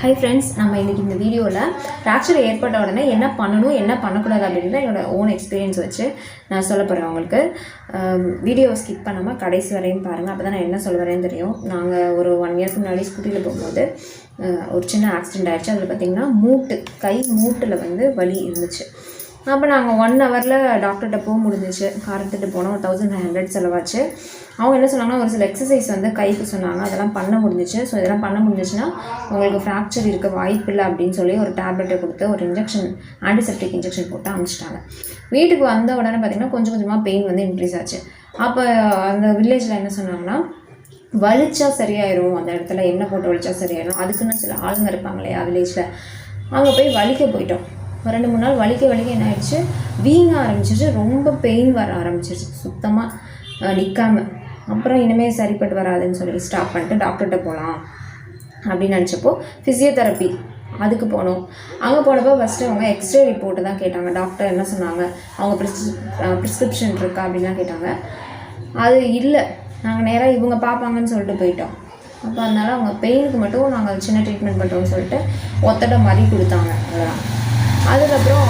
Hi friends, நம்ம இன்னைக்கு இந்த வீடியோல fracture ஏற்பட்ட உடனே என்ன பண்ணணும் என்ன பண்ணக்கூடாது அப்படிங்கறத என்னோட own experience வச்சு நான் சொல்ல போறேன் உங்களுக்கு. வீடியோவை ஸ்கிப் பண்ணாம கடைசி வரையும் பாருங்க. அப்பதான் நான் என்ன சொல்ல வரேன்னு தெரியும். நாங்க ஒரு 1 இயர்க்கு முன்னாடி ஸ்கூட்டில போகும்போது ஒரு சின்ன ஆக்சிடென்ட் ஆயிடுச்சு. அதுல பாத்தீங்கன்னா கை மூட்டுல வந்து வலி இருந்துச்சு. அப்போ நாங்கள் 1 ஹவரில் டாக்டர்கிட்ட போக முடிஞ்சிச்சு. கார் எடுத்துகிட்டு போனோம். 1500 செலவாச்சு. அவங்க என்ன சொன்னாங்கன்னா ஒரு சில எக்ஸசைஸ் வந்து கைக்கு சொன்னாங்க. அதெல்லாம் பண்ண முடிஞ்சிச்சு. ஸோ இதெல்லாம் பண்ண முடிஞ்சிச்சுன்னா உங்களுக்கு ஃப்ராக்சர் இருக்க வாய்ப்பு இல்லை அப்படின்னு சொல்லி ஒரு டேப்லெட்டை கொடுத்து ஒரு இன்ஜெக்ஷன் ஆன்டிசெப்டிக் இன்ஜெக்ஷன் போட்டு அனுப்பிச்சிட்டாங்க. வீட்டுக்கு வந்த உடனே பார்த்திங்கன்னா கொஞ்சம் கொஞ்சமாக பெயின் வந்து இன்க்ரீஸ் ஆச்சு. அப்போ அந்த வில்லேஜில் என்ன சொன்னாங்கன்னா வலிச்சா சரியாயிரும், அந்த இடத்துல எண்ணெய் போட்டு வலிச்சா சரியாயிரும். அதுக்குன்னு சில ஆளுங்க இருப்பாங்க இல்லையா வில்லேஜில், அங்கே போய் வலிக்க போயிட்டோம். 2-3 நாள் வலிக்க என்ன ஆயிடுச்சு, வீங்க ஆரம்பிச்சிருச்சு. ரொம்ப பெயின் வர ஆரம்பிச்சிருச்சு சுத்தமாக நிற்காமல். அப்புறம் இனிமேல் சரிப்பட்டு வராதுன்னு சொல்லி ஸ்டாப் பண்ணிட்டு டாக்டர்கிட்ட போகலாம் அப்படின்னு நினச்சப்போ ஃபிசியோதெரப்பி அதுக்கு போனோம். அங்கே போனப்போ ஃபஸ்ட்டு அவங்க எக்ஸ்ரே ரிப்போர்ட்டு தான் கேட்டாங்க. டாக்டர் என்ன சொன்னாங்க, அவங்க ப்ரிஸ்கிரிப்ஷன் இருக்கா அப்படின்லாம் கேட்டாங்க. அது இல்லை, நாங்கள் நேராக இவங்க பார்ப்பாங்கன்னு சொல்லிட்டு போயிட்டோம். அப்போ அதனால் அவங்க பெயினுக்கு மட்டும் நாங்கள் சின்ன ட்ரீட்மெண்ட் பண்ணுறோம்னு சொல்லிட்டு ஒத்தடை மாதிரி கொடுத்தாங்க. அவ்வளோதான். அதுக்கப்புறம்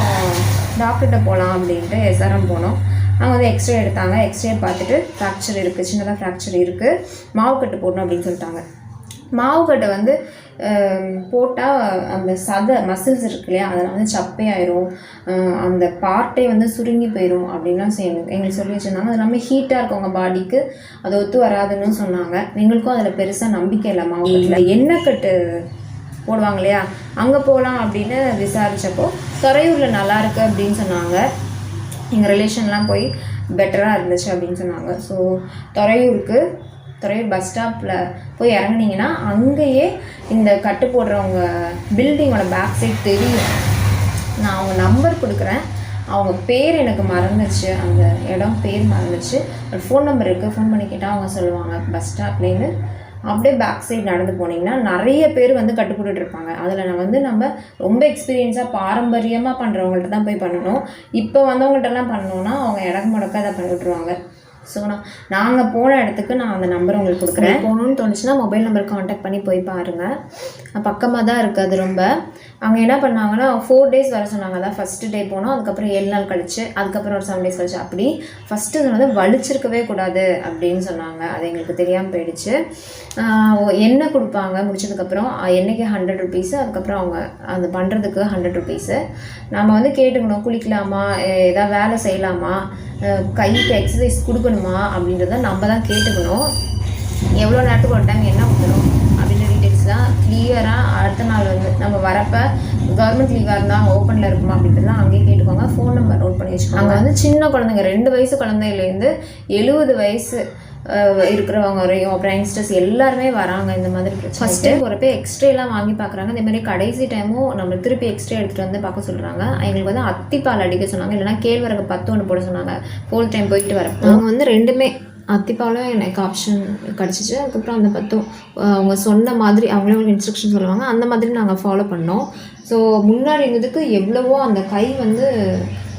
டாக்டர்கிட்ட போகலாம் அப்படின்ட்டு எஸ்ஆர்எம் போனோம். அவங்க வந்து எக்ஸ்ரே எடுத்தாங்க. எக்ஸ்ரே பார்த்துட்டு ஃப்ராக்சர் இருக்குது, சின்னதாக ஃப்ராக்சர் இருக்குது, மாவுக்கட்டு போடணும் அப்படின்னு சொல்லிட்டாங்க. மாவுக்கட்டை வந்து போட்டால் அந்த மசில்ஸ் இருக்கு இல்லையா, அதில் வந்து சப்பையாயிரும், அந்த பார்ட்டே வந்து சுருங்கி போயிடும் அப்படின்லாம் எங்களுக்கு சொல்லி வச்சுருந்தாங்க. அது எல்லாமே ஹீட்டாக இருக்கும் உங்கள் பாடிக்கு, அது ஒத்து வராதுன்னு சொன்னாங்க. எங்களுக்கும் அதில் பெருசாக நம்பிக்கை இல்லை. மாவுக்கட்டில் எண்ணெய் கட்டு போடுவாங்க இல்லையா, அங்கே போகலாம் அப்படின்னு விசாரித்தப்போ துறையூரில் நல்லாயிருக்கு அப்படின்னு சொன்னாங்க. எங்கள் ரிலேஷன்லாம் போய் பெட்டராக இருந்துச்சு அப்படின்னு சொன்னாங்க. ஸோ துறையூர் பஸ் ஸ்டாப்பில் போய் இறங்குனீங்கன்னா அங்கேயே இந்த கட்டு போடுறவங்க பில்டிங்கோட பேக் சைட் தெரியும். நான் அவங்க நம்பர் கொடுக்குறேன். அவங்க பேர் எனக்கு மறந்துச்சு, அந்த இடம் பேர் மறந்துச்சு. பட் ஃபோன் நம்பர் இருக்குது, ஃபோன் பண்ணி கேட்டால் அவங்க சொல்லுவாங்க. பஸ் ஸ்டாப்லேருந்து அப்படியே பேக் சைடு நடந்து போனீங்கன்னா நிறைய பேர் வந்து கட்டுப்பட்டு இருப்பாங்க. அதில் நம்ம ரொம்ப எக்ஸ்பீரியன்ஸாக பாரம்பரியமாக பண்ணுறவங்கள்ட்ட தான் போய் பண்ணணும். இப்போ வந்தவங்கள்ட்டலாம் பண்ணோன்னா அவங்க இடக்கு முடக்க அதை பண்ணி விட்ருவாங்க. ஸோ நாங்கள் போன இடத்துக்கு நான் அந்த நம்பர் உங்களுக்கு கொடுக்குறேன். போகணுன்னு தோணுச்சுன்னா மொபைல் நம்பர் காண்டாக்ட் பண்ணி போய் பாருங்கள். பக்கமாக தான் இருக்குது அது ரொம்ப. அவங்க என்ன பண்ணாங்கன்னா 4 days வர சொன்னாங்க. அதான் ஃபஸ்ட்டு டே போனோம், அதுக்கப்புறம் 7 நாள் கழிச்சு, அதுக்கப்புறம் ஒரு 7 days கழிச்சு. அப்படி ஃபஸ்ட்டு சொன்னது வலிச்சிருக்கவே கூடாது அப்படின்னு சொன்னாங்க. அது எங்களுக்கு தெரியாமல் போயிடுச்சு. எண்ணெய் கொடுப்பாங்க முடிச்சதுக்கப்புறம், எண்ணெய்க்கு 100 rupees, அதுக்கப்புறம் அவங்க அது பண்ணுறதுக்கு 100 rupees. நம்ம வந்து கேட்டுக்கணும், குளிக்கலாமா, ஏதாவது வேலை செய்யலாமா, கைக்கு எக்ஸசைஸ் கொடுக்கணுமா அப்படின்றத நம்ம தான் கேட்டுக்கணும். எவ்வளோ நேரத்துக்கு ஒரு டைம் என்ன கொடுக்கணும் அப்படின்ற டீட்டெயில்ஸ்லாம் கிளியராக அடுத்த நாள் வந்து நம்ம வரப்போ கவர்மெண்ட் லீவாக இருந்தால் ஓப்பனில் இருக்குமா அப்படின்றதுலாம் அங்கேயே கேட்டுக்கோங்க. ஃபோன் நம்பர் நோட் பண்ணி வச்சுக்கோங்க. அங்கே வந்து சின்ன குழந்தைங்க 2 வயசு குழந்தையிலேருந்து 70 வயசு இருக்கிறவங்க வரையும், அப்புறம் யங்ஸ்டர்ஸ் எல்லாருமே வராங்க. இந்த மாதிரி ஃபஸ்ட்டு போகிறப்ப எக்ஸ்ரேலாம் வாங்கி பார்க்குறாங்க. அதே மாதிரி கடைசி டைமும் நம்ம திருப்பி எக்ஸ்ரே எடுத்துகிட்டு வந்து பார்க்க சொல்கிறாங்க. எங்களுக்கு வந்து அத்திப்பால் அடிக்க சொன்னாங்க, இல்லைனா கேழ்வரகு 10 ஒன்று போட சொன்னாங்க. 4th டைம் போயிட்டு வரப்போ அவங்க வந்து 2மே அத்திப்பாலும் எனக்கு ஆப்ஷன் கிடச்சிச்சு. அதுக்கப்புறம் அந்த 10 அவங்க சொன்ன மாதிரி அவங்களே ஒரு இன்ஸ்ட்ரக்ஷன் சொல்லுவாங்க, அந்த மாதிரி நாங்கள் ஃபாலோ பண்ணோம். ஸோ முன்னாடி இருந்ததுக்கு எவ்வளவோ அந்த கை வந்து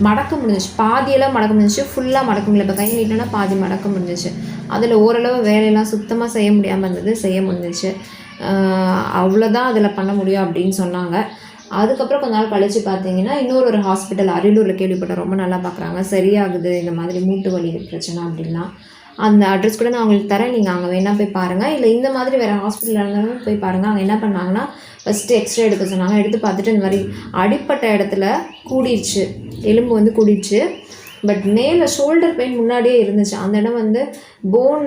மடக்க முடிஞ்சிச்சு, பாதியெல்லாம் மடக்க முடிஞ்சிச்சு, ஃபுல்லாக மடக்க முடியல. இப்போ கை நீட்டினா பாதி மடக்க முடிஞ்சிச்சு. அதில் ஓரளவு வேலையெல்லாம் சுத்தமாக செய்ய முடியாமல் இருந்தது, செய்ய முடிஞ்சிச்சு. அவ்வளோதான் அதில் பண்ண முடியும் அப்படின்னு சொன்னாங்க. அதுக்கப்புறம் கொஞ்ச நாள் கழித்து பார்த்தீங்கன்னா இன்னொரு ஹாஸ்பிட்டல் அரியலூரில் கேள்விப்பட்டேன், ரொம்ப நல்லா பார்க்குறாங்க, சரியாகுது இந்த மாதிரி மூட்டு வலி பிரச்சனை அப்படின்லாம். அந்த அட்ரஸ் கூட நான் அவங்களுக்கு தரேன், நீங்கள் அங்கே வேணால் போய் பாருங்கள். இல்லை இந்த மாதிரி வேறு ஹாஸ்பிட்டலில் இருந்தாலும் போய் பாருங்கள். அவங்க என்ன பண்ணாங்கன்னா ஃபஸ்ட்டு எக்ஸ்ரே எடுக்க சொன்னாங்க. எடுத்து பார்த்துட்டு இந்த மாதிரி அடிப்பட்ட இடத்துல கூடிடுச்சு, எலும்பு வந்து கூடிடுச்சு. பட் மேலே ஷோல்டர் பெயின் முன்னாடியே இருந்துச்சு. அந்த இடம் வந்து போன்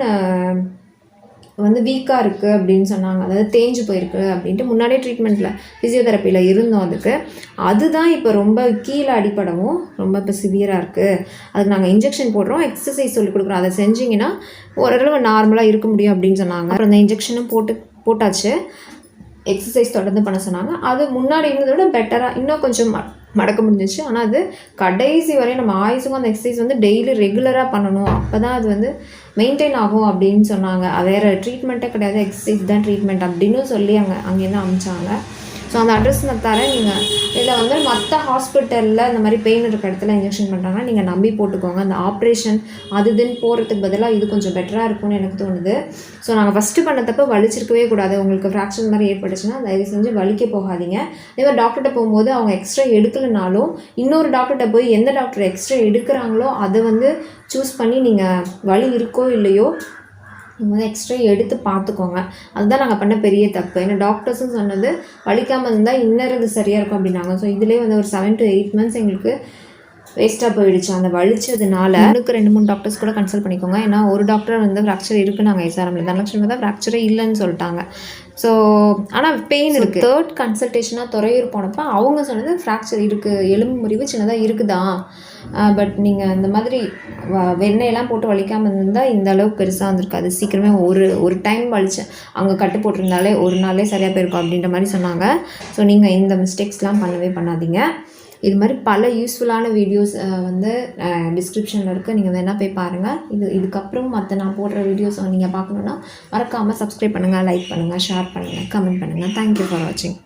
வந்து வீக்காக இருக்குது அப்படின்னு சொன்னாங்க, அதாவது தேஞ்சு போயிருக்கு அப்படின்ட்டு. முன்னாடியே ட்ரீட்மெண்ட்டில் ஃபிசியோதெரப்பியில் இருந்தோம். அதுதான் இப்போ ரொம்ப கீழே அடிப்படவும் ரொம்ப இப்போ சிவியராக இருக்குது. அதுக்கு நாங்கள் இன்ஜெக்ஷன் போடுறோம், எக்ஸசைஸ் சொல்லி கொடுக்குறோம், அதை செஞ்சிங்கன்னா ஓரளவு நார்மலாக இருக்க முடியும் அப்படின்னு சொன்னாங்க. அப்புறம் அந்த இன்ஜெக்ஷனும் போட்டாச்சு. எக்ஸசைஸ் தொடர்ந்து பண்ண சொன்னாங்க. அது முன்னாடி இருந்ததை விட பெட்டராக இன்னும் கொஞ்சம் மடக்க முடிஞ்சிச்சு. ஆனால் அது கடைசி வரையும் நம்ம ஆயுசுக்கும் அந்த எக்ஸசைஸ் வந்து டெய்லி ரெகுலராக பண்ணணும், அப்போ தான் அது வந்து மெயின்டைன் ஆகும் அப்படின்னு சொன்னாங்க. வேறு ட்ரீட்மெண்ட்டே கிடையாது, எக்ஸசைஸ் தான் ட்ரீட்மெண்ட் அப்படின்னு சொல்லி அங்கேருந்து அனுப்பிச்சாங்க. ஸோ அந்த அட்ரஸ் நான் தரேன். நீங்கள் இதில் வந்து மற்ற ஹாஸ்பிட்டலில் இந்த மாதிரி பெயின் இருக்கிற இடத்துல இன்ஜெக்ஷன் பண்ணுறாங்கன்னா நீங்கள் நம்பி போட்டுக்கோங்க. அந்த ஆப்ரேஷன் இதுன்னு போகிறதுக்கு பதிலாக இது கொஞ்சம் பெட்டராக இருக்கும்னு எனக்கு தோணுது. ஸோ நாங்கள் ஃபஸ்ட்டு பண்ணத்தப்போ வலிச்சிருக்கவே கூடாது. உங்களுக்கு ஃப்ராக்சர் மாதிரி ஏற்பட்டுச்சுன்னா தயவு செஞ்சு வலிக்க போகாதீங்க. அதே மாதிரி டாக்டர்கிட்ட போகும்போது அவங்க எக்ஸ்ட்ரா எடுக்கலைனாலும் இன்னொரு டாக்டர்கிட்ட போய் எந்த டாக்டர் எக்ஸ்ட்ரா எடுக்கிறாங்களோ அதை வந்து சூஸ் பண்ணி நீங்கள் வலி இருக்கோ இல்லையோ நீங்கள் வந்து எக்ஸ்ட்ரா எடுத்து பார்த்துக்கோங்க. அதுதான் நாங்கள் பண்ண பெரிய தப்பு. ஏன்னா டாக்டர்ஸும் சொன்னது வலிக்காமல் இருந்தால் இன்னும் இது சரியாக இருக்கும் அப்படின்னாங்க. ஸோ இதிலே வந்து ஒரு 7 to 8 months எங்களுக்கு வேஸ்ட்டாக போயிடுச்சு அந்த வலிச்சதுனால. எனக்கு 2-3 டாக்டர்ஸ் கூட கன்சல்ட் பண்ணிக்கோங்க. ஏன்னா ஒரு டாக்டர் வந்து ஃப்ராக்சர் இருக்குது நாங்கள் எஸ்ஆர்எம்ல தனலட்சுமி தான் ஃப்ராக்சரே இல்லைன்னு சொல்லிட்டாங்க. ஸோ ஆனால் பெயின் இருக்குது. 3rd கன்சல்டேஷனாக துறையூர் போனப்போ அவங்க சொன்னது ஃப்ராக்சர் இருக்குது, எலும்பு முறிவு சின்னதாக இருக்குதா, பட் நீங்கள் இந்த மாதிரி வெண்ணெயெல்லாம் போட்டு வலிக்காமல் இருந்தால் இந்த அளவுக்கு பெருசாக வந்திருக்காது. சீக்கிரமே ஒரு டைம் வலிச்சேன் அங்கே கட்டு போட்டிருந்தாலே ஒரு நாளே சரியாக போயிருக்கும் அப்படின்ற மாதிரி சொன்னாங்க. ஸோ நீங்கள் இந்த மிஸ்டேக்ஸ்லாம் பண்ணவே பண்ணாதீங்க. இது மாதிரி பல யூஸ்ஃபுல்லான வீடியோஸ் வந்து டிஸ்கிரிப்ஷனில் இருக்குது. நீங்கள் வேணால் போய் பாருங்கள். இதுக்கப்புறம் மற்ற நான் போடுற வீடியோஸ் நீங்கள் பார்க்கணுன்னா மறக்காமல் சப்ஸ்கிரைப் பண்ணுங்கள், லைக் பண்ணுங்கள், ஷேர் பண்ணுங்கள், கமெண்ட் பண்ணுங்கள். தேங்க்யூ ஃபார் வாட்சிங்.